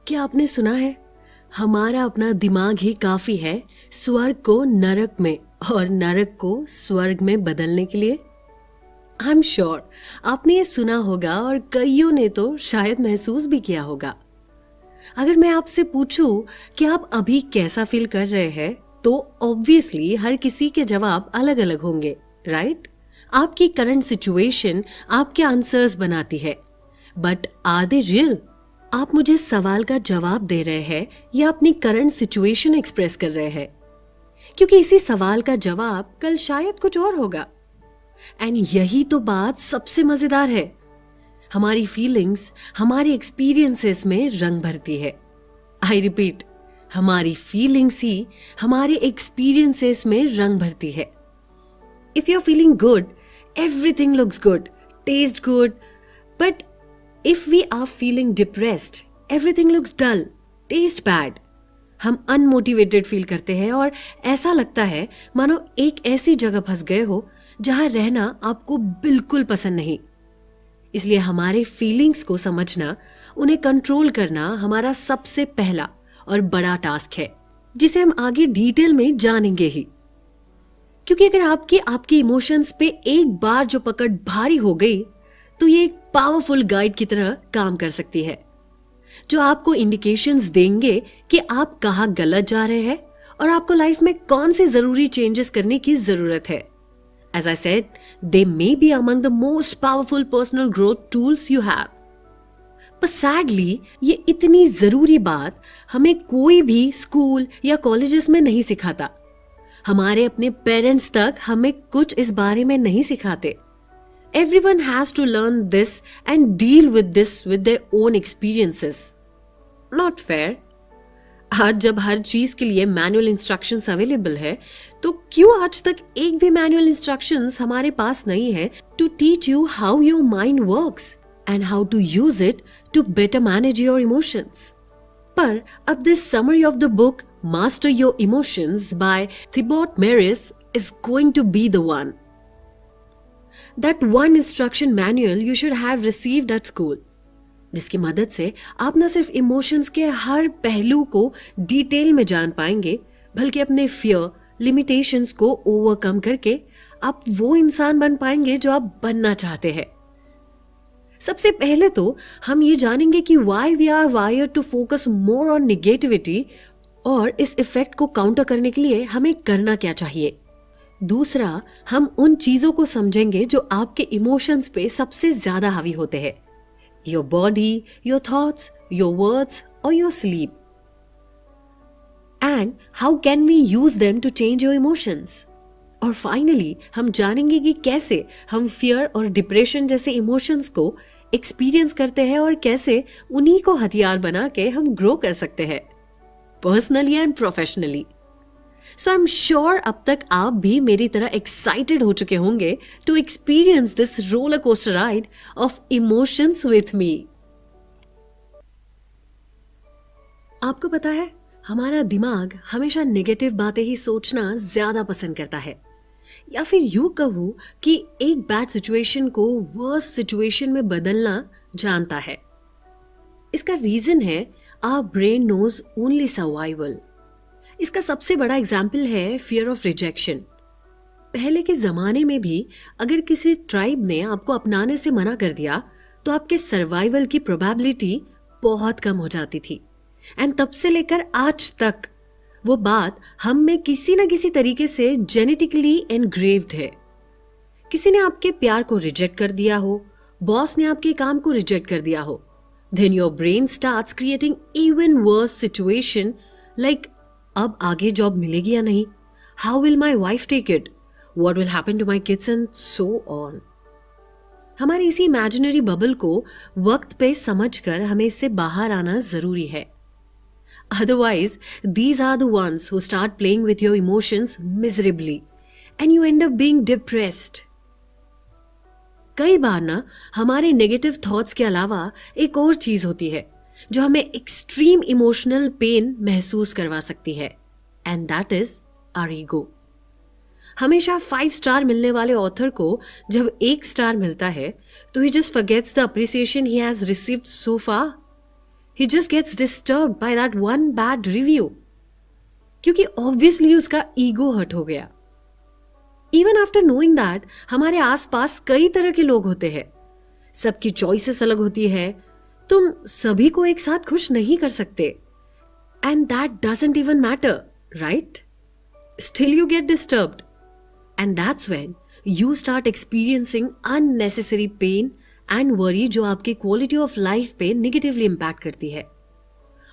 क्या आपने सुना है, हमारा अपना दिमाग ही काफी है स्वर्ग को नरक में और नरक को स्वर्ग में बदलने के लिए। आई एम श्योर आपने ये सुना होगा और कईयों ने तो शायद महसूस भी किया होगा। अगर मैं आपसे पूछूं कि आप अभी कैसा फील कर रहे हैं, तो ऑब्वियसली हर किसी के जवाब अलग अलग होंगे, राइट? आपकी करंट सिचुएशन आपके आंसर्स बनाती है, बट आर दे रियल? आप मुझे इस सवाल का जवाब दे रहे हैं या अपनी करंट सिचुएशन एक्सप्रेस कर रहे हैं? क्योंकि इसी सवाल का जवाब कल शायद कुछ और होगा। एंड यही तो बात सबसे मजेदार है। हमारी फीलिंग्स हमारे एक्सपीरियंसेस में रंग भरती है। आई रिपीट, हमारी फीलिंग्स ही हमारे एक्सपीरियंसेस में रंग भरती है। If you are feeling good, everything looks good, taste good, but if we are feeling depressed, everything looks dull, taste bad. हम अनमोटिवेटेड फील करते हैं और ऐसा लगता है मानो एक ऐसी जगह फंस गए हो जहां रहना आपको बिल्कुल पसंद नहीं। इसलिए हमारे फीलिंग्स को समझना, उन्हें कंट्रोल करना हमारा सबसे पहला और बड़ा टास्क है, जिसे हम आगे डिटेल में जानेंगे ही। क्योंकि अगर आपकी इमोशंस पे एक बार जो पकड़ भारी हो गई, तो ये एक पावरफुल गाइड की तरह काम कर सकती है, जो आपको इंडिकेशंस देंगे कि आप कहाँ गलत जा रहे हैं और आपको लाइफ में कौन से जरूरी चेंजेस करने की जरूरत है। As I said, they may be among the most powerful personal growth tools you have. पर सैडली ये इतनी जरूरी बात हमें कोई भी स्कूल या कॉलेजेस में नहीं सिखाता। हमारे अपने पेरेंट्स तक हमें कुछ इस बारे में नहीं सिखाते। Everyone has to learn this and deal with this with their own experiences. Not fair. आज जब हर चीज के लिए मैनुअल इंस्ट्रक्शंस अवेलेबल है, तो क्यों आज तक एक भी मैनुअल इंस्ट्रक्शंस हमारे पास नहीं है to teach you how your mind works and how to use it to better manage your emotions? पर अब this summary of the book master your emotions by Thibaut Meurisse is going to be the one. That one instruction manual you should have received at school, जिसकी मदद से आप न सिर्फ emotions के हर पहलू को डिटेल में जान पाएंगे, बल्कि अपने फियर, लिमिटेशंस को ओवरकम करके आप वो इंसान बन पाएंगे जो आप बनना चाहते हैं। सबसे पहले तो हम ये जानेंगे कि why we are wired to focus more on negativity और इस इफेक्ट को काउंटर करने के लिए हमें करना क्या चाहिए। दूसरा, हम उन चीजों को समझेंगे जो आपके इमोशंस पे सबसे ज्यादा हावी होते हैं, your body, your thoughts, your words और your sleep, and how can we use them to change your emotions. और फाइनली हम जानेंगे कि कैसे हम फियर और डिप्रेशन जैसे इमोशंस को एक्सपीरियंस करते हैं और कैसे उन्हीं को हथियार बना के हम ग्रो कर सकते हैं, personally and professionally. So I'm sure अब तक आप भी मेरी तरह एक्साइटेड हो चुके होंगे to experience this roller coaster ride of emotions with me. आपको पता है, हमारा दिमाग हमेशा नेगेटिव बातें ही सोचना ज्यादा पसंद करता है, या फिर यूं कहूं कि एक बैड सिचुएशन को वर्स्ट सिचुएशन में बदलना जानता है। इसका रीजन है our brain knows only survival. इसका सबसे बड़ा एग्जाम्पल है फियर ऑफ रिजेक्शन। पहले के जमाने में भी अगर किसी ट्राइब ने आपको अपनाने से मना कर दिया, तो आपके सर्वाइवल की प्रोबेबिलिटी बहुत कम हो जाती थी। एंड तब से लेकर आज तक वो बात हम में किसी न किसी तरीके से जेनेटिकली एनग्रेव्ड है। किसी ने आपके प्यार को रिजेक्ट कर दिया हो, बॉस ने आपके काम को रिजेक्ट कर दिया हो, then your brain starts creating even worse situation like अब आगे जॉब मिलेगी या नहीं, how will my wife take it, what will happen to my kids and so on. हमारी इसी इमेजिनरी बबल को वक्त पे समझकर हमें इससे बाहर आना जरूरी है। Otherwise these are the ones who start playing with your emotions miserably and you end up being depressed. कई बार ना हमारे नेगेटिव थॉट्स के अलावा एक और चीज होती है जो हमें एक्सट्रीम इमोशनल पेन महसूस करवा सकती है, and that is our ego. हमेशा 5 स्टार मिलने वाले ऑथर को जब 1 स्टार मिलता है तो he just forgets the appreciation he has received so far. he just gets disturbed by that one bad review. क्योंकि ऑब्वियसली उसका ईगो हर्ट हो गया. इवन आफ्टर नोइंग दैट हमारे आसपास कई तरह के लोग होते हैं, सबकी चॉइसेस अलग होती है, तुम सभी को एक साथ खुश नहीं कर सकते. And that doesn't even matter, right? Still you get disturbed. And that's when you start experiencing unnecessary pain and worry, जो आपकी क्वालिटी ऑफ लाइफ पे निगेटिवली इंपैक्ट करती है.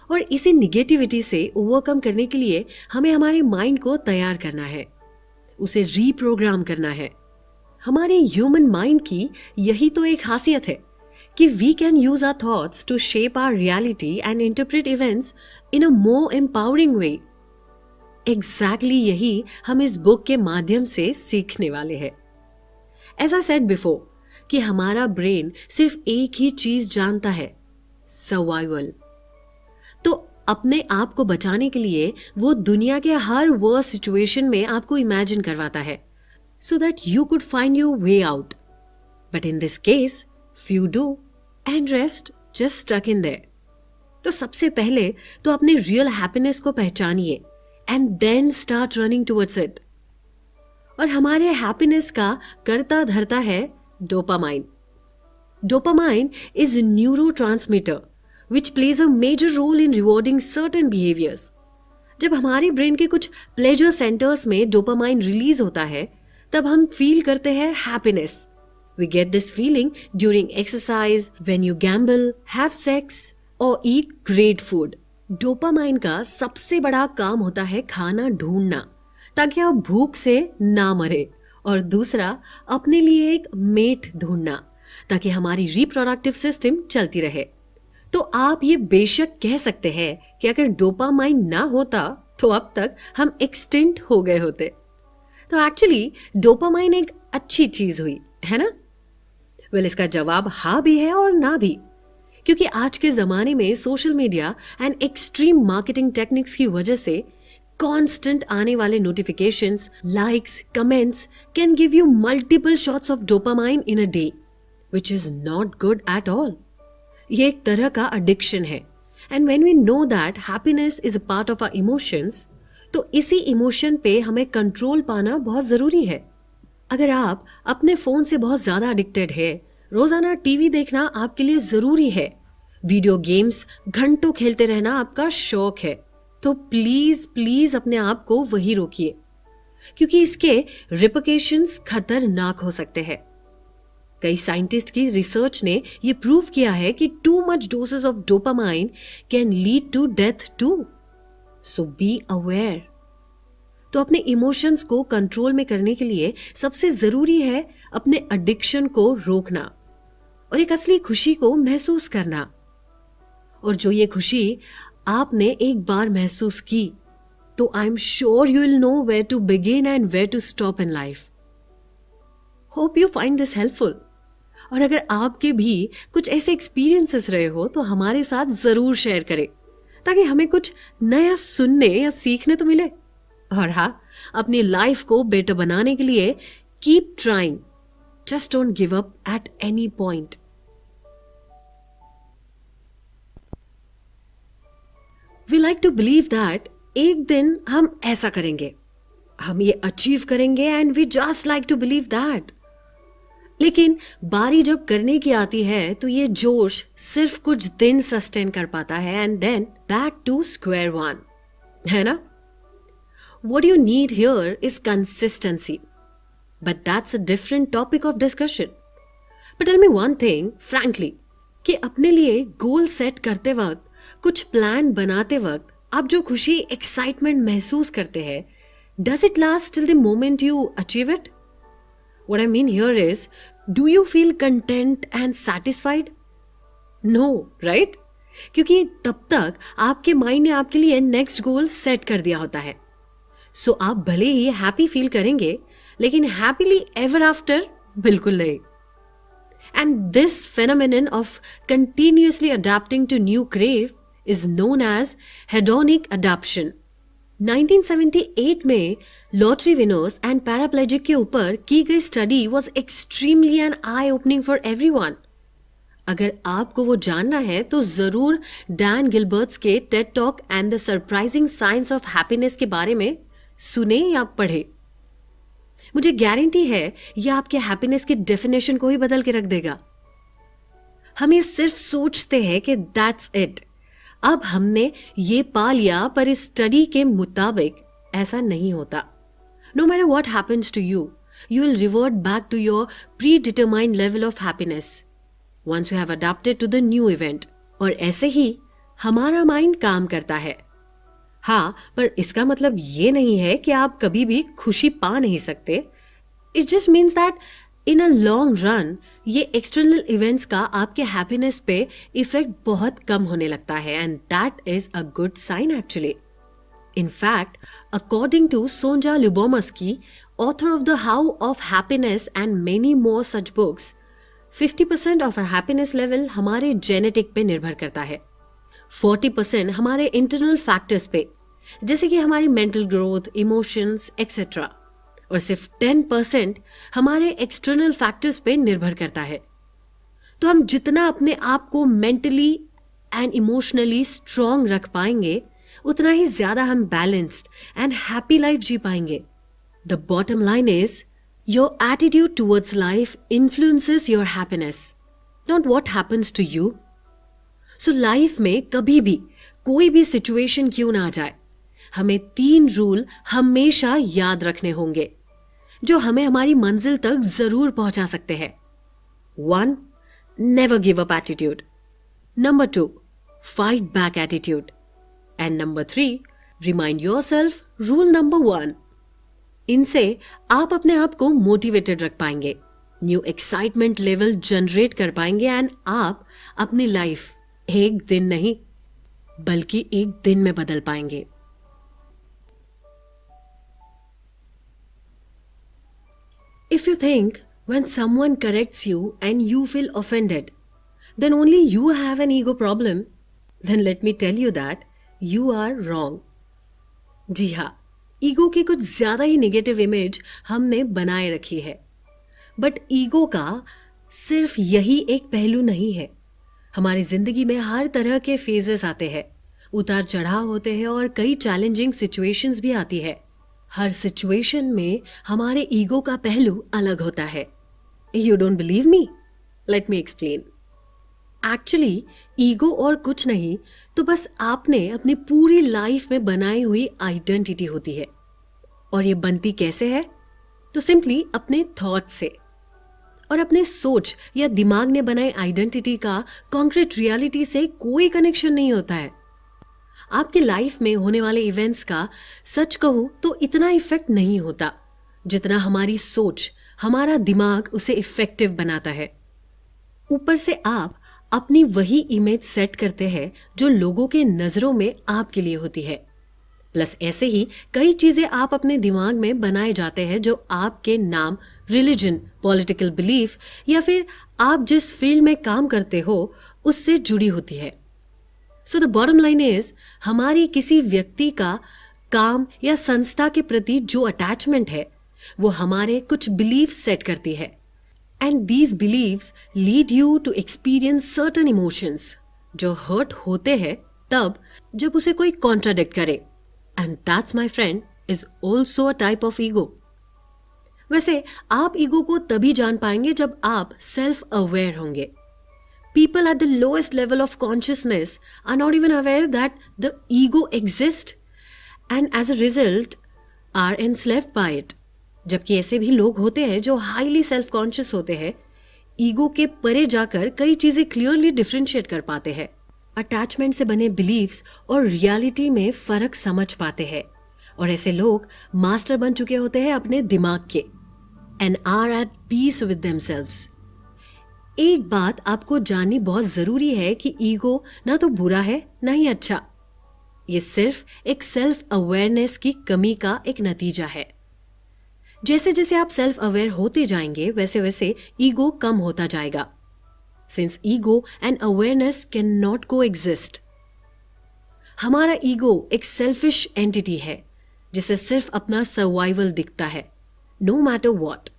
और इसी निगेटिविटी से ओवरकम करने के लिए हमें हमारे माइंड को तैयार करना है, उसे रीप्रोग्राम करना है. हमारे ह्यूमन माइंड की यही तो एक खासियत है कि we can use our thoughts to shape our reality and interpret events in a more empowering way. Exactly यही हम इस बुक के माध्यम से सीखने वाले हैं. एज आई सेड बिफोर कि हमारा ब्रेन सिर्फ एक ही चीज जानता है, सर्वाइवल. तो अपने आप को बचाने के लिए वो दुनिया के हर वर्स्ट सिचुएशन में आपको इमेजिन करवाता है, so that you could find your way out. But in this case, few do and rest just stuck in there. तो सबसे पहले तो अपने रियल हैप्पीनेस को पहचानिए and then start running towards it. और हमारे हैप्पीनेस का करता धरता है dopamine. Dopamine is a neurotransmitter which plays a major role in rewarding certain behaviors. जब हमारे ब्रेन के कुछ प्लेजर सेंटर्स में डोपामाइन रिलीज होता है, तब हम फील करते हैं happiness. We get this feeling during exercise, when you gamble, have sex और ईट ग्रेट फूड. डोपामाइन का सबसे बड़ा काम होता है खाना ढूंढना, ताकि आप भूख से ना मरे, और दूसरा अपने लिए एक मेट ढूंढना, ताकि हमारी रिप्रोडक्टिव सिस्टम चलती रहे. तो आप ये बेशक कह सकते हैं कि अगर डोपामाइन ना होता तो अब तक हम एक्सटिंक्ट हो गए होते. तो एक्चुअली डोपामाइन एक अच्छी चीज हुई है ना? वेल, इसका जवाब हाँ भी है और ना भी, क्योंकि आज के जमाने में social media and extreme marketing techniques की वजह से कांस्टेंट आने वाले notifications, likes, comments can give you multiple shots of dopamine in a day, which is not good at all. ये एक तरह का एडिक्शन है. And when we know that happiness is a part of our emotions, तो इसी emotion पे हमें control पाना बहुत जरूरी है. अगर आप अपने फोन से बहुत ज्यादा एडिक्टेड है, रोजाना टीवी देखना आपके लिए जरूरी है, वीडियो गेम्स घंटों खेलते रहना आपका शौक है, तो प्लीज प्लीज अपने आप को वही रोकिए, क्योंकि इसके रिपरकेशंस खतरनाक हो सकते हैं. कई साइंटिस्ट की रिसर्च ने यह प्रूव किया है कि too much doses of dopamine can lead to death too. So be aware. तो अपने इमोशंस को कंट्रोल में करने के लिए सबसे जरूरी है अपने एडिक्शन को रोकना और एक असली खुशी को महसूस करना. और जो ये खुशी आपने एक बार महसूस की, तो I am sure you will know where to begin and where to stop in life. Hope you find this helpful. और अगर आपके भी कुछ ऐसे एक्सपीरियंसेस रहे हो तो हमारे साथ जरूर शेयर करें, ताकि हमें कुछ नया सुनने या सीखने तो मिले. और हाँ, अपनी लाइफ को बेटर बनाने के लिए keep trying, just don't give up at any point. We like to believe that एक दिन हम ऐसा करेंगे, हम ये अचीव करेंगे, and we just like to believe that. लेकिन बारी जब करने की आती है तो ये जोश सिर्फ कुछ दिन सस्टेन कर पाता है, and then back to square one, है ना? What you need here is consistency, but that's a different topic of discussion. But tell me one thing, frankly, कि अपने लिए गोल सेट करते वक्त, कुछ प्लान बनाते वक्त आप जो खुशी, एक्साइटमेंट महसूस करते हैं, does it last till the moment you achieve it? What I mean here is, do you feel content and satisfied? No, right? क्योंकि तब तक आपके माइंड ने आपके लिए नेक्स्ट गोल सेट कर दिया होता है. सो आप भले ही हैप्पी फील करेंगे, लेकिन हैप्पीली एवर आफ्टर बिल्कुल नहीं. And this phenomenon of continuously adapting to new crave is known as hedonic adaptation. 1978 में लॉटरी विनर्स एंड पैराप्लेजिक के ऊपर की गई study was extremely an eye opening for everyone. अगर आपको वो जानना है तो जरूर डैन गिलबर्ट्स के Ted talk and the surprising science of happiness के बारे में सुने या पढ़े। मुझे गारंटी है ये आपके हैप्पीनेस की डेफिनेशन को ही बदल के रख देगा। हम ये सिर्फ सोचते हैं कि दैट्स इट, अब हमने ये पा लिया, पर इस स्टडी के मुताबिक ऐसा नहीं होता। No matter what happens to you, you will revert back to your predetermined level of happiness once you have adapted to the new event। और ऐसे ही हमारा माइंड काम करता है। हाँ, पर इसका मतलब ये नहीं है कि आप कभी भी खुशी पा नहीं सकते। It just means that in a long run ये एक्सटर्नल इवेंट्स का आपके हैप्पीनेस पे इफेक्ट बहुत कम होने लगता है, and that is a good sign actually. In fact, according to Sonja Lyubomirsky, author of The How of Happiness and many more such books, 50% of our happiness level हमारे genetic पे निर्भर करता है, 40% हमारे इंटरनल फैक्टर्स पे, जैसे कि हमारी मेंटल ग्रोथ, इमोशंस एक्सेट्रा, और सिर्फ 10% हमारे एक्सटर्नल फैक्टर्स पे निर्भर करता है। तो हम जितना अपने आप को मेंटली एंड इमोशनली स्ट्रांग रख पाएंगे, उतना ही ज्यादा हम बैलेंस्ड एंड हैप्पी लाइफ जी पाएंगे। The bottom line is your attitude towards life influences your happiness, not what happens to you. So life में कभी भी कोई भी सिचुएशन क्यों ना आ जाए, हमें 3 रूल हमेशा याद रखने होंगे जो हमें हमारी मंजिल तक जरूर पहुंचा सकते हैं। 1. Never give up attitude. Number 2. Fight back attitude. And number 3, remind yourself rule number 1। इनसे आप अपने आप को मोटिवेटेड रख पाएंगे, न्यू एक्साइटमेंट लेवल जनरेट कर पाएंगे, एंड आप अपनी लाइफ एक दिन नहीं बल्कि एक दिन में बदल पाएंगे। If you think when someone corrects you and you feel offended, then only you have an ego problem, then let me tell you that you are wrong. जी हाँ, ईगो की कुछ ज्यादा ही नेगेटिव इमेज हमने बनाए रखी है, बट ईगो का सिर्फ यही एक पहलू नहीं है। हमारी जिंदगी में हर तरह के फेजेस आते हैं, उतार चढ़ाव होते हैं और कई चैलेंजिंग सिचुएशंस भी आती है। हर सिचुएशन में हमारे ईगो का पहलू अलग होता है। You don't believe me? Let me explain. Actually ego और कुछ नहीं तो बस आपने अपनी पूरी लाइफ में बनाई हुई आइडेंटिटी होती है। और ये बनती कैसे है? तो सिंपली अपने थॉट्स से। और अपने सोच या दिमाग ने बनाई आइडेंटिटी का कॉन्क्रीट रियलिटी से कोई कनेक्शन नहीं होता है। आपके लाइफ में होने वाले इवेंट्स का सच कहूं तो इतना इफेक्ट नहीं होता जितना हमारी सोच, हमारा दिमाग उसे इफेक्टिव बनाता है। ऊपर से आप अपनी वही इमेज सेट करते हैं जो लोगों के नजरों में आपके लिए होती है। प्लस ऐसे ही कई चीजें आप अपने दिमाग में बनाए जाते हैं जो आपके नाम, रिलीजन, पॉलिटिकल बिलीफ या फिर आप जिस फील्ड में काम करते हो उससे जुड़ी होती है। So the bottom line is, हमारी किसी व्यक्ति का, काम या संस्था के प्रति जो अटैचमेंट है वो हमारे कुछ बिलीफ सेट करती है, and these beliefs lead you to experience certain emotions जो हर्ट होते हैं तब जब उसे कोई कॉन्ट्राडिक्ट करे, and that's my friend is also a type of ego. वैसे आप ईगो को तभी जान पाएंगे जब आप सेल्फ अवेयर होंगे। People at the lowest level of consciousness are not even aware that the ego exists and as a result are enslaved by it. जबकि ऐसे भी लोग होते हैं जो हाईली सेल्फ कॉन्शियस होते हैं, ईगो के परे जाकर कई चीजें क्लियरली डिफरेंशिएट कर पाते हैं, अटैचमेंट से बने बिलीव्स और रियलिटी में फर्क समझ पाते हैं, और ऐसे लोग मास्टर बन चुके होते हैं अपने दिमाग के, and are at peace with themselves. एक बात आपको जाननी बहुत जरूरी है कि ईगो ना तो बुरा है ना ही अच्छा। ये सिर्फ एक सेल्फ अवेयरनेस की कमी का एक नतीजा है। जैसे जैसे आप सेल्फ अवेयर होते जाएंगे वैसे वैसे ईगो कम होता जाएगा, since ego and awareness can not को एग्जिस्ट। हमारा ईगो एक सेल्फिश एंटिटी है जिसे सिर्फ अपना सर्वाइवल दिखता है, नो मैटर व्हाट।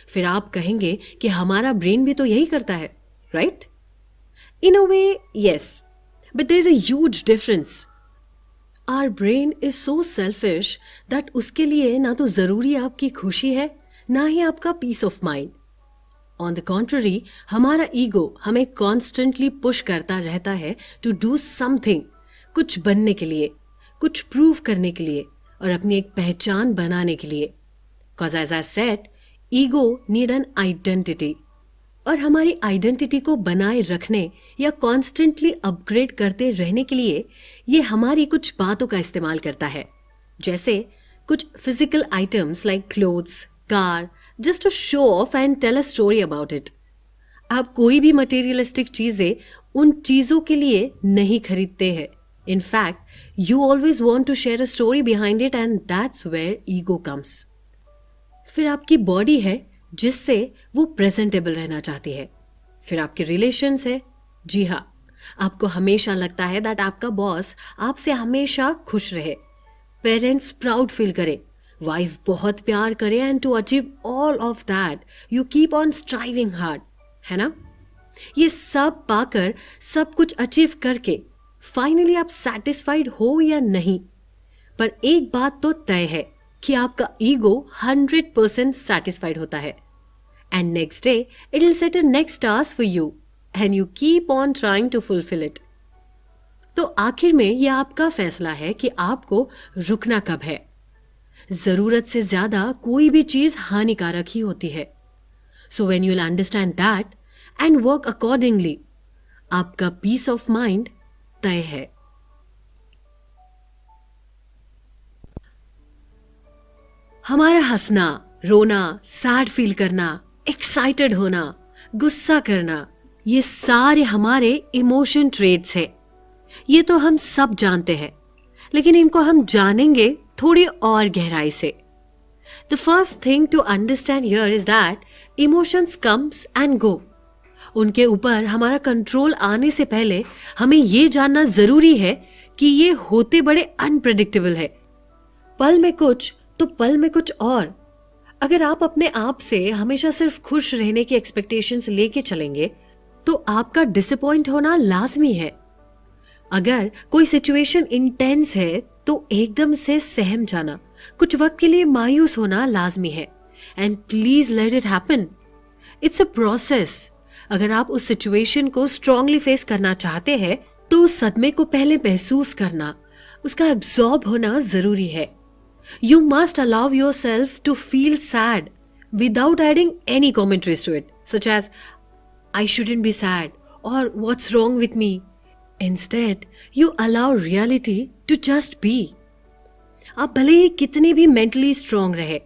फिर आप कहेंगे कि हमारा ब्रेन भी तो यही करता है, right? In a way, yes, but there's a huge difference. Our brain is so selfish that उसके लिए ना तो जरूरी आपकी खुशी है, ना ही आपका peace of mind. On the contrary, हमारा ईगो हमें कॉन्स्टेंटली पुश करता रहता है टू डू समथिंग, कुछ बनने के लिए, कुछ प्रूव करने के लिए और अपनी एक पहचान बनाने के लिए. Cause as I said, ego need an identity. और हमारी आइडेंटिटी को बनाए रखने या कॉन्स्टेंटली अपग्रेड करते रहने के लिए ये हमारी कुछ बातों का इस्तेमाल करता है, जैसे कुछ physical items like clothes, car, just to show off and tell a story about it. आप कोई भी मटेरियलिस्टिक चीजें उन चीजों के लिए नहीं खरीदते हैं. In fact, you always want to share a story behind it and that's where ego comes. फिर आपकी बॉडी है जिससे वो प्रेजेंटेबल रहना चाहती है. फिर आपके रिलेशंस है. जी हाँ, आपको हमेशा लगता है दैट आपका बॉस आपसे हमेशा खुश रहे, पेरेंट्स प्राउड फील करे, वाइफ बहुत प्यार करे and to achieve all of that you keep on striving hard, है ना. ये सब पाकर, सब कुछ अचीव करके फाइनली आप सेटिस्फाइड हो या नहीं, पर एक बात तो तय है कि आपका ईगो 100% सेटिस्फाइड होता है. And next day it will set a next task for you and you keep on trying to fulfil it. तो आखिर में यह आपका फैसला है कि आपको रुकना कब है. जरूरत से ज्यादा कोई भी चीज हानिकारक ही होती है. So when you will understand that and work accordingly, आपका पीस ऑफ माइंड तय है. हमारा हंसना, रोना, सैड फील करना, एक्साइटेड होना, गुस्सा करना, ये सारे हमारे इमोशन ट्रेड्स है. ये तो हम सब जानते हैं, लेकिन इनको हम जानेंगे थोड़ी और गहराई से. The first thing to understand here is that emotions comes and go. उनके ऊपर हमारा कंट्रोल आने से पहले हमें ये जानना जरूरी है कि ये होते बड़े अनप्रेडिक्टेबल है. पल में कुछ तो पल में कुछ और. अगर आप अपने आप से हमेशा सिर्फ खुश रहने की एक्सपेक्टेशंस लेके चलेंगे तो आपका डिसअपॉइंट होना लाजमी है. अगर कोई सिचुएशन इंटेंस है तो एकदम से सहम जाना, कुछ वक्त के लिए मायूस होना लाजमी है. And please let it happen. It's a process. अगर आप उस सिचुएशन को स्ट्रांगली फेस करना चाहते हैं तो उस सदमे को पहले महसूस करना, उसका एब्जॉर्ब होना जरूरी है. You must allow yourself to feel sad without adding any commentaries to it, such as I shouldn't be sad or what's wrong with me. Instead, you allow reality to just be. आप भले ही कितने भी mentally strong रहे,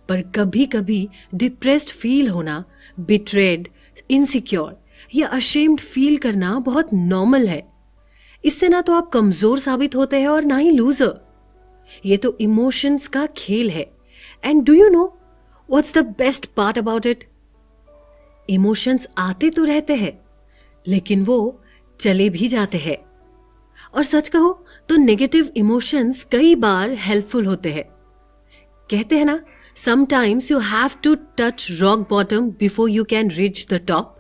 पर कभी कभी depressed feel होना, betrayed, insecure या अशेम्ड फील करना बहुत नॉर्मल है. इससे ना तो आप कमजोर साबित होते हैं और ना ही लूजर. ये तो इमोशंस का खेल है. And do you know what's the best part about it? Emotions आते तो रहते हैं, लेकिन वो चले भी जाते हैं. और सच कहो तो नेगेटिव इमोशंस कई बार हेल्पफुल होते हैं. कहते हैं ना, sometimes you have to touch rock bottom before you can reach the top.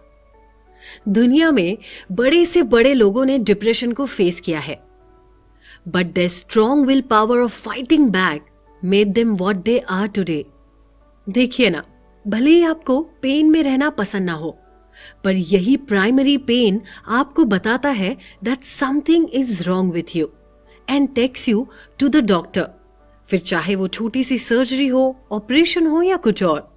दुनिया में बड़े से बड़े लोगों ने डिप्रेशन को फेस किया है, but their strong willpower of fighting back made them what they are today. देखिए ना, भले ही आपको पेन में रहना पसंद ना हो, पर यही प्राइमरी पेन आपको बताता है that something is wrong with you and takes you to the doctor. फिर चाहे वो छोटी सी सर्जरी हो, ऑपरेशन हो या कुछ और,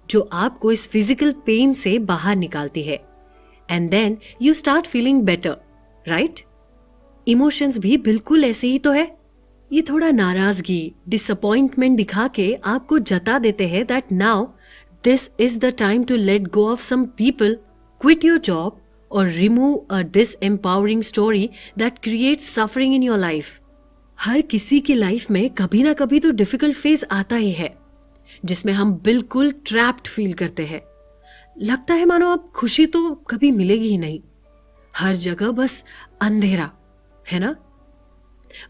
जो आपको इस फिजिकल पेन से बाहर निकालती है. And then you start feeling better, right? Emotions भी बिल्कुल ऐसे ही तो है. ये थोड़ा नाराजगी, डिसअपॉइंटमेंट दिखा के आपको जता देते हैं that now this is the time to let go of some people, quit your job और remove a disempowering story that creates suffering in your life. हर किसी की लाइफ में कभी ना कभी तो डिफिकल्ट फेज आता ही है, जिसमें हम बिल्कुल ट्रैप्ड फील करते हैं. लगता है मानो अब खुशी तो कभी मिलेगी ही नहीं, हर जगह बस अंधेरा, है ना.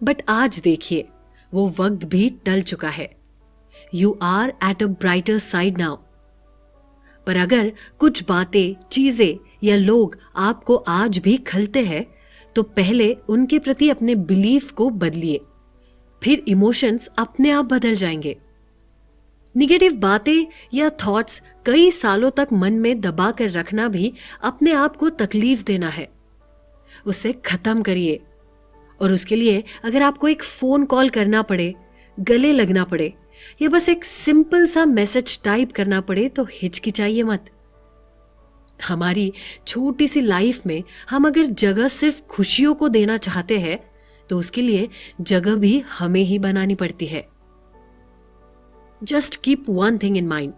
बट आज देखिए, वो वक्त भी टल चुका है. You are at a brighter side now. पर अगर कुछ बातें, चीजें या लोग आपको आज भी खलते हैं, तो पहले उनके प्रति अपने बिलीफ को बदलिए, फिर इमोशंस अपने आप बदल जाएंगे। निगेटिव बातें या थॉट्स कई सालों तक मन में दबा कर रखना भी अपने आप को तकलीफ देना है। उसे खत्म करिए। और उसके लिए अगर आपको एक फोन कॉल करना पड़े, गले लगना पड़े या बस एक सिंपल सा मैसेज टाइप करना पड़े, तो हिचकिचाइए मत। हमारी छोटी सी लाइफ में हम अगर जगह सिर्फ खुशियों को देना चाहते हैं, तो उसके लिए जगह भी हमें ही बनानी पड़ती है। Just keep one thing in mind,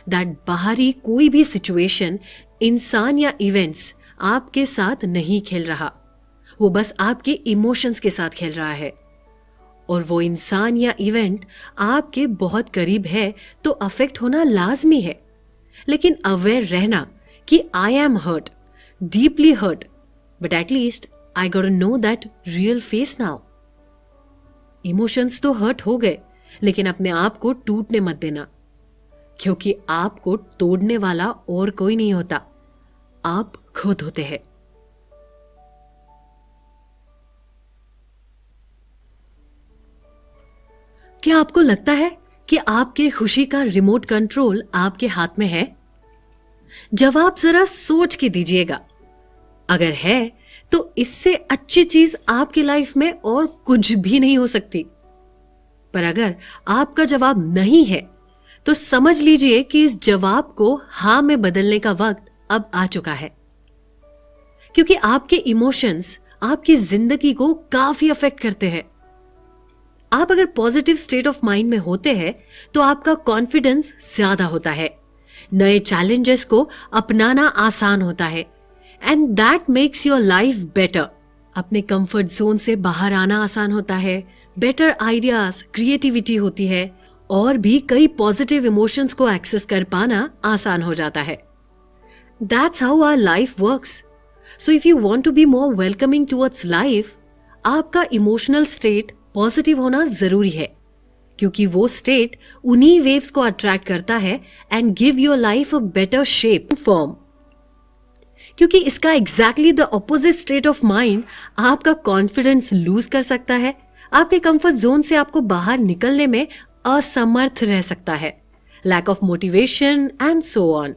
that बाहरी कोई भी सिचुएशन, इंसान या इवेंट्स आपके साथ नहीं खेल रहा, वो बस आपके इमोशंस के साथ खेल रहा है। और वो इंसान या इवेंट आपके बहुत करीब है तो अफेक्ट होना लाजमी है, लेकिन अवेयर रहना कि I am hurt, deeply hurt, but at least I got to know that real face now. Emotions तो हर्ट हो गए, लेकिन अपने आप को टूटने मत देना, क्योंकि आपको तोड़ने वाला और कोई नहीं होता, आप खुद होते हैं। क्या आपको लगता है कि आपके खुशी का रिमोट कंट्रोल आपके हाथ में है? जवाब जरा सोच के दीजिएगा। अगर है तो इससे अच्छी चीज आपकी लाइफ में और कुछ भी नहीं हो सकती। पर अगर आपका जवाब नहीं है, तो समझ लीजिए कि इस जवाब को हां में बदलने का वक्त अब आ चुका है, क्योंकि आपके इमोशंस आपकी जिंदगी को काफी अफेक्ट करते हैं। आप अगर पॉजिटिव स्टेट ऑफ माइंड में होते हैं, तो आपका कॉन्फिडेंस ज्यादा होता है, नए चैलेंजेस को अपनाना आसान होता है, and that makes your life better. अपने कंफर्ट जोन से बाहर आना आसान होता है, बेटर आइडियाज, क्रिएटिविटी होती है, और भी कई पॉजिटिव इमोशंस को एक्सेस कर पाना आसान हो जाता है। That's how our life works. So if you want to be more welcoming towards life, आपका इमोशनल स्टेट पॉजिटिव होना जरूरी है, क्योंकि वो स्टेट उन्हीं वेव्स को अट्रैक्ट करता है and give your life a better shape form. क्योंकि इसका exactly the opposite state of mind आपका कॉन्फिडेंस लूज कर सकता है, आपके कंफर्ट जोन से आपको बाहर निकलने में असमर्थ रह सकता है, lack of motivation and so on.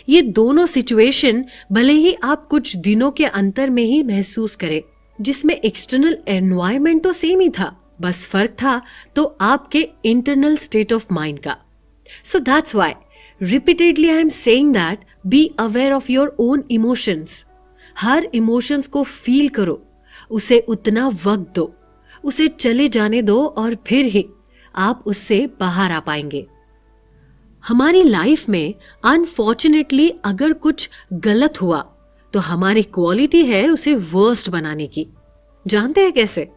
ये दोनों सिचुएशन भले ही आप कुछ दिनों के अंतर में ही महसूस करें, जिसमें एक्सटर्नल एनवायरनमेंट तो सेम ही था, बस फर्क था तो आपके इंटरनल स्टेट ऑफ माइंड का। So that's why repeatedly I am saying that be aware of your own emotions. Her emotions को फील करो, उसे उतना वक्त दो, उसे चले जाने दो, और फिर ही आप उससे बाहर आ पाएंगे। हमारी लाइफ में अनफॉर्चुनेटली अगर कुछ गलत हुआ, तो हमारी क्वालिटी है उसे वर्स्ट बनाने की। जानते हैं कैसे?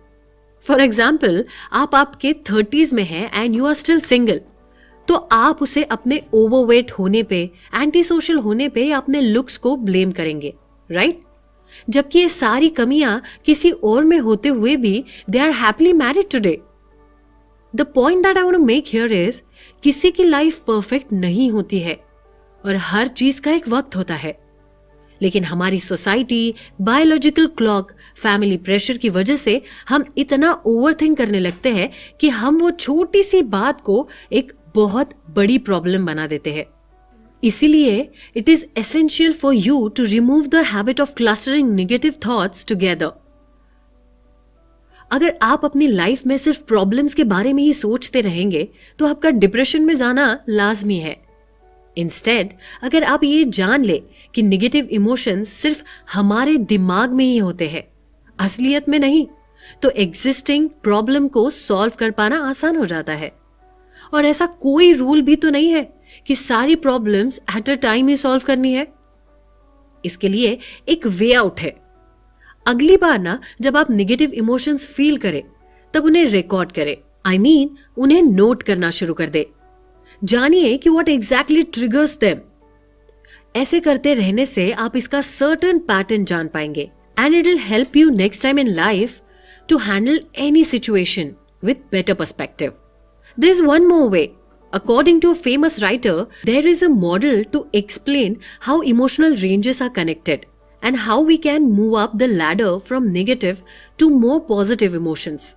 फॉर एग्जाम्पल, आप आपके 30s में हैं and you are still single, तो आप उसे अपने ओवरवेट होने पे, एंटी सोशल होने पे, या अपने लुक्स को ब्लेम करेंगे, राइट? जबकि ये सारी कमियां किसी और में होते हुए भी they are happily married today. The point that I want to make here is, किसी की लाइफ परफेक्ट नहीं होती है और हर चीज का एक वक्त होता है, लेकिन हमारी society, biological clock, family pressure की वजह से हम इतना ओवरथिंक करने लगते हैं कि हम वो छोटी सी बात को एक बहुत बड़ी प्रॉब्लम बना देते हैं। इसीलिए it is essential for you to remove the habit of clustering negative thoughts together. अगर आप अपनी लाइफ में सिर्फ प्रॉब्लम्स के बारे में ही सोचते रहेंगे, तो आपका डिप्रेशन में जाना लाजमी है। इंस्टेड, अगर आप ये जान ले कि नेगेटिव इमोशंस सिर्फ हमारे दिमाग में ही होते हैं, असलियत में नहीं, तो एग्जिस्टिंग प्रॉब्लम को सॉल्व कर पाना आसान हो जाता है। और ऐसा कोई रूल भी तो नहीं है कि सारी problems at a time he solve करनी है। इसके लिए एक वे आउट है। अगली बार ना, जब आप नेगेटिव इमोशंस फील करें, तब उन्हें रिकॉर्ड करें। आई मीन, उन्हें नोट करना शुरू कर दे। जानिए कि व्हाट एग्जैक्टली ट्रिगर्स देम। ऐसे करते रहने से आप इसका सर्टेन पैटर्न जान पाएंगे, and it will help you next time in life to handle any situation with better perspective. There is one more way, According to a famous writer, there is a model to explain how emotional ranges are connected and how we can move up the ladder from negative to more positive emotions.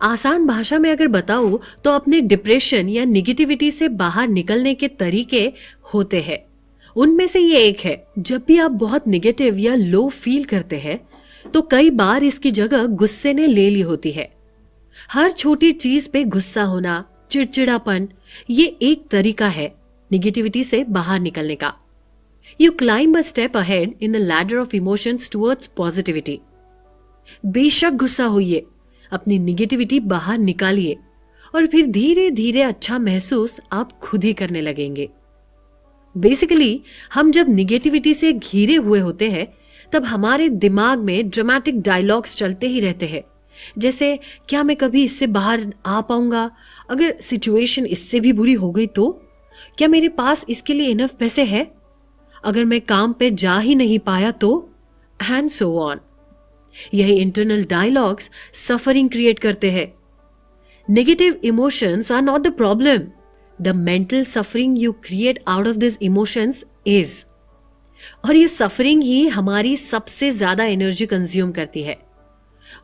आसान भाषा में अगर बताऊं तो अपने depression या negativity से बाहर निकलने के तरीके होते हैं। उनमें से ये एक है, जब भी आप बहुत निगेटिव या लो फील करते हैं तो कई बार इसकी जगह गुस्से ने ले ली होती है। हर छोटी चीज पे गुस्सा होना, चिड़चिड़ापन, ये एक तरीका है निगेटिविटी से बाहर निकलने का। You climb a step ahead in the ladder of emotions towards positivity. बेशक गुस्सा होइए, अपनी निगेटिविटी बाहर निकालिए और फिर धीरे धीरे अच्छा महसूस आप खुद ही करने लगेंगे। बेसिकली हम जब निगेटिविटी से घिरे हुए होते हैं तब हमारे दिमाग में ड्रामेटिक डायलॉग्स चलते ही रहते हैं, जैसे क्या मैं कभी इससे बाहर आ पाऊंगा, अगर सिचुएशन इससे भी बुरी हो गई तो, क्या मेरे पास इसके लिए इनफ पैसे है, अगर मैं काम पे जा ही नहीं पाया तो, एंड सो ऑन। यही इंटरनल डायलॉग्स सफरिंग क्रिएट करते हैं। Negative emotions are not the problem, the mental suffering you create out of this emotions is. और ये सफरिंग ही हमारी सबसे ज्यादा एनर्जी कंज्यूम करती है,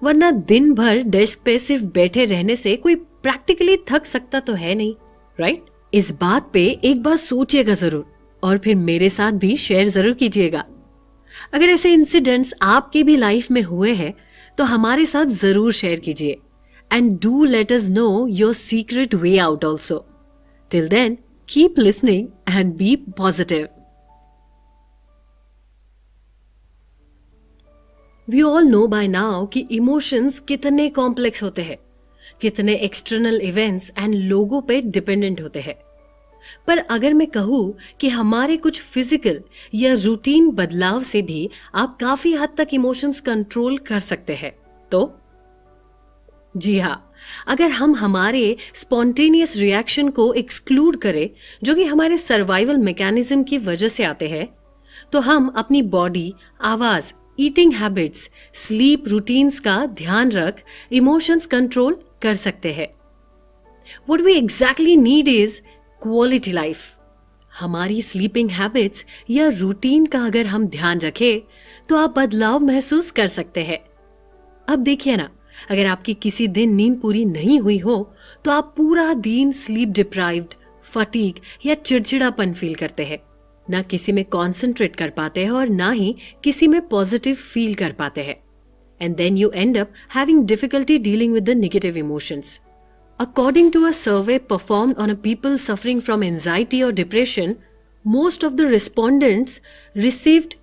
वरना दिन भर डेस्क पे सिर्फ बैठे रहने से कोई प्रैक्टिकली थक सकता तो है नहीं, राइट? इस बात पे एक बार सोचिएगा जरूर और फिर मेरे साथ भी शेयर जरूर कीजिएगा। अगर ऐसे इंसिडेंट्स आपके भी लाइफ में हुए हैं तो हमारे साथ जरूर शेयर कीजिए and do let us know your secret way out also. Till then keep listening and be positive. We all know by now कि इमोशंस कितने कॉम्प्लेक्स होते हैं, कितने एक्सटर्नल इवेंट्स एंड लोगों पे डिपेंडेंट होते हैं। पर अगर मैं कहूँ कि हमारे कुछ फिजिकल या रूटीन बदलाव से भी आप काफी हद तक इमोशंस कंट्रोल कर सकते हैं, तो जी हाँ, अगर हम हमारे स्पॉन्टेनियस रिएक्शन को एक्सक्लूड करें जो कि हमारे सर्वाइवल मैकेनिज्म की वजह से आते हैं, तो हम अपनी बॉडी, आवाज, ईटिंग हैबिट्स, स्लीप रूटीन्स का ध्यान रख इमोशंस कंट्रोल कर सकते हैं। What we exactly need is quality life. हमारी स्लीपिंग हैबिट्स या रूटीन का अगर हम ध्यान रखें तो आप बदलाव महसूस कर सकते हैं। अब देखिए ना, अगर आपकी किसी दिन नींद पूरी नहीं हुई हो तो आप पूरा दिन स्लीप डिप्राइव्ड, फटीग या चिड़चिड़ापन फील करते हैं, ना किसी में कॉन्सेंट्रेट कर पाते हैं और ना ही किसी में पॉजिटिव फील कर पाते हैं। And then you end up having difficulty dealing with the negative emotions. According to a survey performed on a people suffering from anxiety or depression, most of the respondents received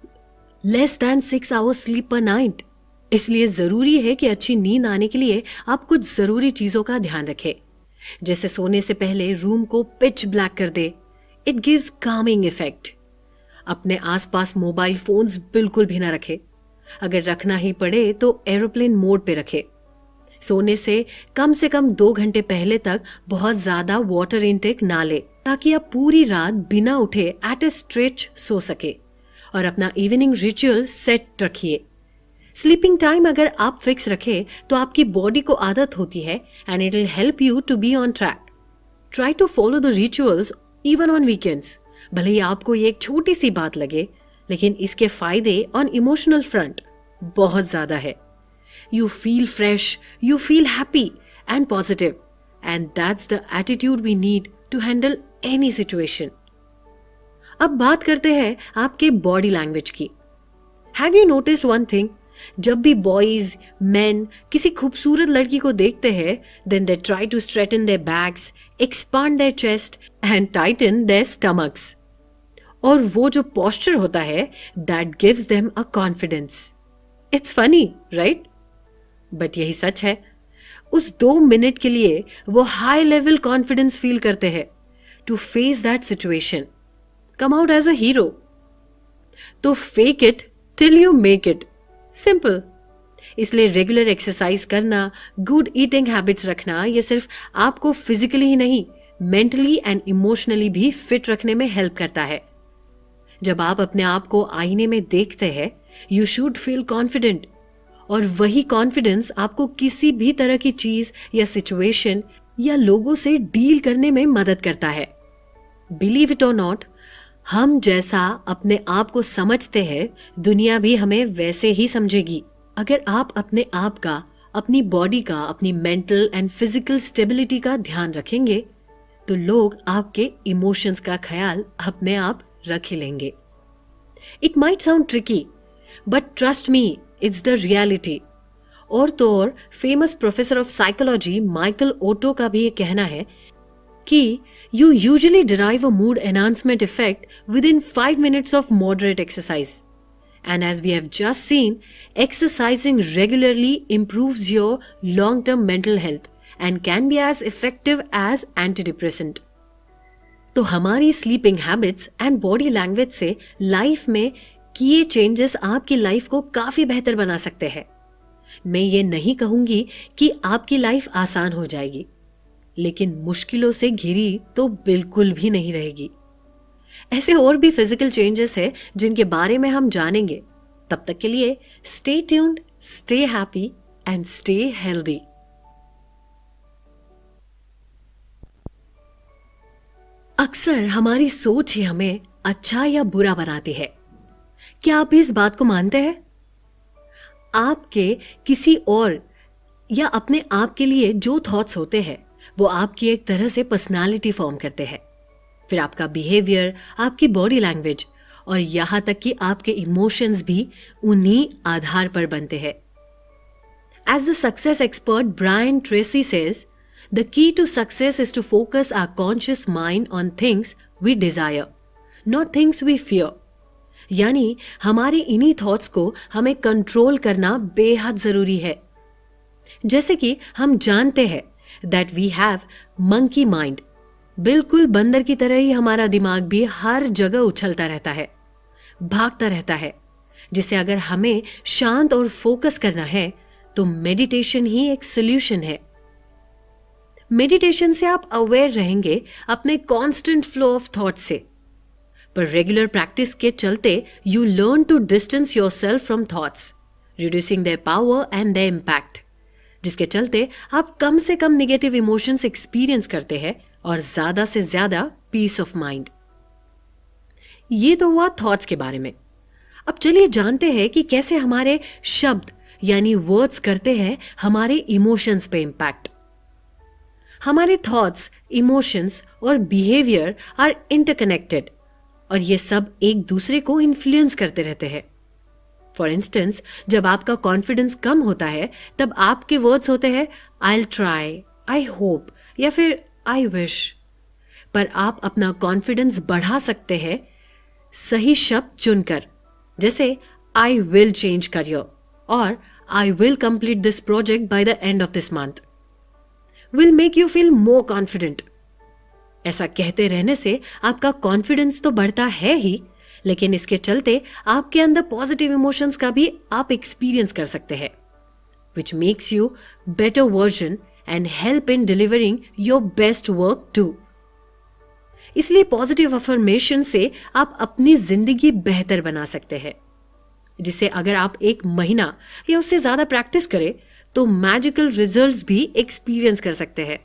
less than 6 hours sleep per night. इसलिए जरूरी है कि अच्छी नींद आने के लिए आप कुछ जरूरी चीजों का ध्यान रखें, जैसे सोने से पहले रूम को पिच ब्लैक कर दे। It gives calming effect. अपने आसपास मोबाइल फोन्स बिल्कुल भी ना रखे, अगर रखना ही पड़े तो एरोप्लेन मोड पे रखे। सोने से कम 2 घंटे पहले तक बहुत ज्यादा वाटर इनटेक ना ले, ताकि आप पूरी रात बिना उठे एट ए स्ट्रेच सो सके। और अपना इवनिंग रिचुअल सेट रखिए। स्लीपिंग टाइम अगर आप फिक्स रखें तो आपकी बॉडी को आदत होती है and it will help you to be on track. Try to follow the rituals even on weekends. भले ही आपको ये एक छोटी सी बात लगे, लेकिन इसके फायदे ऑन इमोशनल फ्रंट बहुत ज्यादा है। You feel fresh, you feel happy and positive, and that's the attitude we need to handle any situation. अब बात करते हैं आपके बॉडी लैंग्वेज की। Have you noticed one thing? जब भी बॉयज, men किसी खूबसूरत लड़की को देखते हैं, then they try to straighten their backs, expand their chest and tighten their stomachs. और वो जो posture होता है, that gives them a confidence. It's funny, right? But यही सच है। उस 2 मिनट के लिए वो हाई लेवल कॉन्फिडेंस फील करते हैं to face that situation, come out as a hero. तो fake it till you make it, simple. इसलिए रेगुलर एक्सरसाइज करना, गुड ईटिंग हैबिट्स रखना, ये सिर्फ आपको फिजिकली ही नहीं, मेंटली एंड इमोशनली भी फिट रखने में हेल्प करता है। जब आप अपने आप को आईने में देखते हैं, यू शुड फील कॉन्फिडेंट, और वही कॉन्फिडेंस आपको किसी भी तरह की चीज या सिचुएशन या लोगों से डील करने में मदद करता है। बिलीव इट और नॉट, हम जैसा अपने आप को समझते हैं, दुनिया भी हमें वैसे ही समझेगी। अगर आप अपने आप का, अपनी बॉडी का, अपनी मेंटल एंड फिजिकल स्टेबिलिटी का ध्यान रखेंगे तो लोग आपके इमोशंस का ख्याल अपने आप रख ही लेंगे। It might sound tricky, but trust me, it's the reality. और तो और famous professor of psychology Michael Otto का भी ये कहना है कि you usually derive a mood enhancement effect within 5 minutes of moderate exercise. And as we have just seen, exercising regularly improves your long-term mental health and can be as effective as antidepressant. तो हमारी sleeping habits and body language से life में किए changes आपकी life को काफी बेहतर बना सकते हैं। मैं ये नहीं कहूंगी कि आपकी लाइफ आसान हो जाएगी, लेकिन मुश्किलों से घिरी तो बिल्कुल भी नहीं रहेगी। ऐसे और भी फिजिकल चेंजेस हैं जिनके बारे में हम जानेंगे। तब तक के लिए stay tuned, stay happy and stay healthy. अक्सर हमारी सोच ही हमें अच्छा या बुरा बनाती है। क्या आप इस बात को मानते हैं? आपके किसी और या अपने आप के लिए जो थॉट्स होते हैं वो आपकी एक तरह से पर्सनालिटी फॉर्म करते हैं। फिर आपका बिहेवियर, आपकी बॉडी लैंग्वेज और यहां तक कि आपके इमोशंस भी उन्हीं आधार पर बनते हैं। As the success expert Brian Tracy says, the key to success is to focus our conscious mind on things we desire, not things we fear. यानी हमारे इन्हीं थॉट्स को हमें कंट्रोल करना बेहद जरूरी है। जैसे कि हम जानते हैं that we have monkey mind. बिल्कुल बंदर की तरह ही हमारा दिमाग भी हर जगह उछलता रहता है, भागता रहता है, जिसे अगर हमें शांत और फोकस करना है तो मेडिटेशन ही एक सॉल्यूशन है। मेडिटेशन से आप अवेयर रहेंगे अपने कांस्टेंट फ्लो ऑफ थॉट्स से, पर रेगुलर प्रैक्टिस के चलते you learn to distance yourself from thoughts, reducing their power and their impact, जिसके चलते आप कम से कम नेगेटिव इमोशंस एक्सपीरियंस करते हैं और ज्यादा से ज्यादा पीस ऑफ माइंड। ये तो हुआ थॉट्स के बारे में। अब चलिए जानते हैं कि कैसे हमारे शब्द यानी वर्ड्स करते हैं हमारे इमोशंस पे इंपैक्ट। हमारे थॉट्स, इमोशंस और बिहेवियर आर इंटरकनेक्टेड और ये सब एक दूसरे को इन्फ्लुएंस करते रहते हैं। फॉर इंस्टेंस, जब आपका कॉन्फिडेंस कम होता है तब आपके वर्ड्स होते हैं I will try, I hope या फिर आई विश। पर आप अपना कॉन्फिडेंस बढ़ा सकते हैं सही शब्द चुनकर, जैसे आई विल चेंज करियर और I will complete this project by the end of this month will make you feel more confident. ऐसा कहते रहने से आपका कॉन्फिडेंस तो बढ़ता है ही, लेकिन इसके चलते आपके अंदर पॉजिटिव इमोशंस का भी आप एक्सपीरियंस कर सकते हैं, which makes you better version and help in delivering your best work too. इसलिए पॉजिटिव अफर्मेशन से आप अपनी जिंदगी बेहतर बना सकते हैं, जिसे अगर आप 1 महीना या उससे ज्यादा प्रैक्टिस करें तो मैजिकल रिजल्ट्स भी एक्सपीरियंस कर सकते हैं।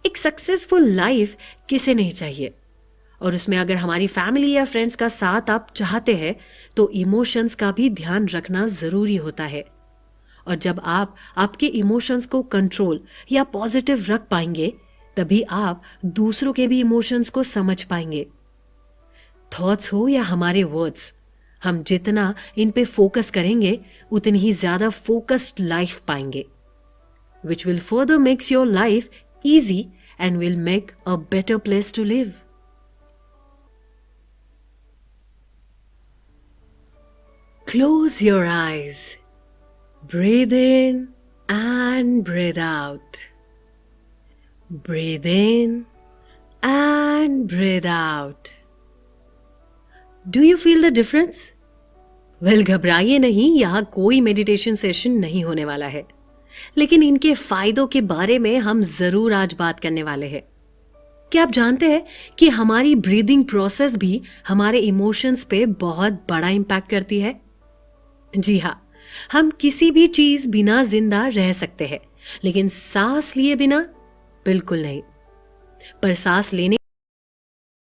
एक सक्सेसफुल लाइफ किसे नहीं चाहिए, और उसमें अगर हमारी फैमिली या फ्रेंड्स का साथ आप चाहते हैं तो इमोशंस का भी ध्यान रखना जरूरी होता है। और जब आप आपके इमोशंस को कंट्रोल या पॉजिटिव रख पाएंगे तभी आप दूसरों के भी इमोशंस को समझ पाएंगे। थॉट्स हो या हमारे वर्ड्स, हम जितना इन पे फोकस करेंगे उतनी ही ज्यादा फोकस्ड लाइफ पाएंगे, which will further makes your life easy and will make a better place to live. Close your eyes. Breathe in and breathe out. Breathe in and breathe out. Do you feel the difference? Well, घबराइए नहीं, यहाँ कोई meditation session नहीं होने वाला है, लेकिन इनके फायदों के बारे में हम जरूर आज बात करने वाले हैं। क्या आप जानते हैं कि हमारी ब्रीदिंग प्रोसेस भी हमारे इमोशंस पे बहुत बड़ा इंपैक्ट करती है? जी हाँ, हम किसी भी चीज बिना जिंदा रह सकते हैं, लेकिन सांस लिए बिना बिल्कुल नहीं। पर सांस लेने